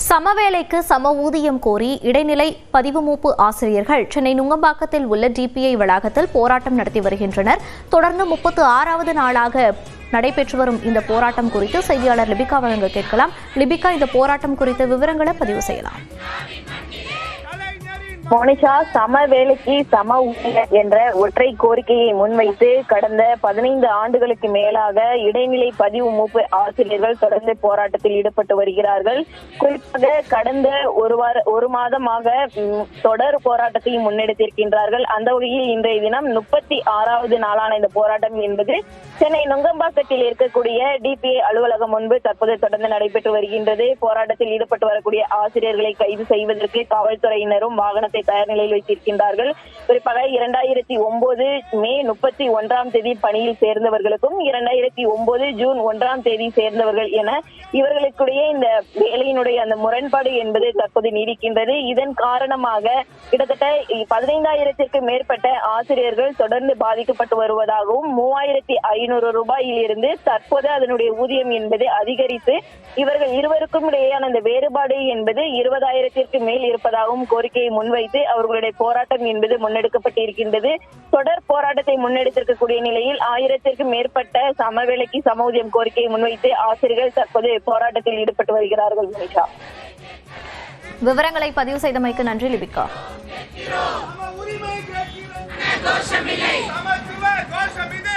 சமவேளைக்கு சம ஊதியம் கோரி இடைநிலை பதிவுமூப்பு ஆசிரியர்கள் சென்னை நுங்கம்பாக்கத்தில் உள்ள டிபிஐ வளாகத்தில் போராட்டம் நடத்தி வருகின்றனர். தொடர்ந்து 36வது நாளாக நடைபெற்று வரும் இந்த போராட்டம் குறித்து செய்தியாளர் லிபிகா வழங்க கேட்கலாம். லிபிகா, இந்த போராட்டம் குறித்த விவரங்களை பதிவு செய்யலாம். மோனிஷா, சம வேலைக்கு சம ஊதியம் என்ற ஒற்றை கோரிக்கையை முன்வைத்து கடந்த 15 ஆண்டுகளுக்கு மேலாக இடைநிலை பதிவு மூப்பு ஆசிரியர்கள் தொடர்ந்து போராட்டத்தில் ஈடுபட்டு வருகிறார்கள். குறிப்பாக கடந்த ஒரு மாதமாக தொடர் போராட்டத்தை முன்னெடுத்திருக்கின்றார்கள். அந்த வகையில் இன்றைய தினம் 36வது நாளான இந்த போராட்டம் என்பது சென்னை நுங்கம்பாக்கத்தில் இருக்கக்கூடிய டிபிஐ அலுவலகம் முன்பு தற்போது தொடர்ந்து நடைபெற்று வருகின்றது. போராட்டத்தில் ஈடுபட்டு வரக்கூடிய ஆசிரியர்களை கைது செய்வதற்கு காவல்துறையினரும் வாகனத்தை தயார் நிலையில் வைத்திருக்கின்றார்கள். குறிப்பாக 2009 மே 31ஆம் தேதி பணியில் சேர்ந்தவர்களுக்கும் 2009 ஜூன் 1ஆம் தேதி சேர்ந்தவர்கள் என இவர்களுக்குடைய இந்த வேலையினுடைய அந்த முரண்பாடு என்பது தற்போது நீடிக்கின்றது. இதன் காரணமாக கிட்டத்தட்ட 15,000ற்கு மேற்பட்ட ஆசிரியர்கள் தொடர்ந்து பாதிக்கப்பட்டு வருவதாகவும் 3,500 ரூபாயில் இருந்து தற்போது அதனுடைய ஊதியம் என்பது அதிகரித்து இவர்கள் இருவருக்கும் இடையேயான அந்த வேறுபாடு என்பது 20,000ற்கு மேல் இருப்பதாகவும் கோரிக்கையை முன்வைத்து அவர்களுடைய போராட்டம் என்பது முன்னெடுக்கப்பட்டிருக்கின்றது. தொடர் போராட்டத்தை முன்னெடுத்திருக்கக்கூடிய நிலையில் 1000ற்கு மேற்பட்ட சமவேளைக்கு சம ஊதியம் கோரிக்கையை முன்வைத்து ஆசிரியர்கள் தற்போது போராட்டத்தில் ஈடுபட்டு வருகிறார்கள். மனிஷா, விவரங்களை பதிவு செய்தமைக்கு நன்றி லிபிகா. சமத்துவ கோஷமில்லை.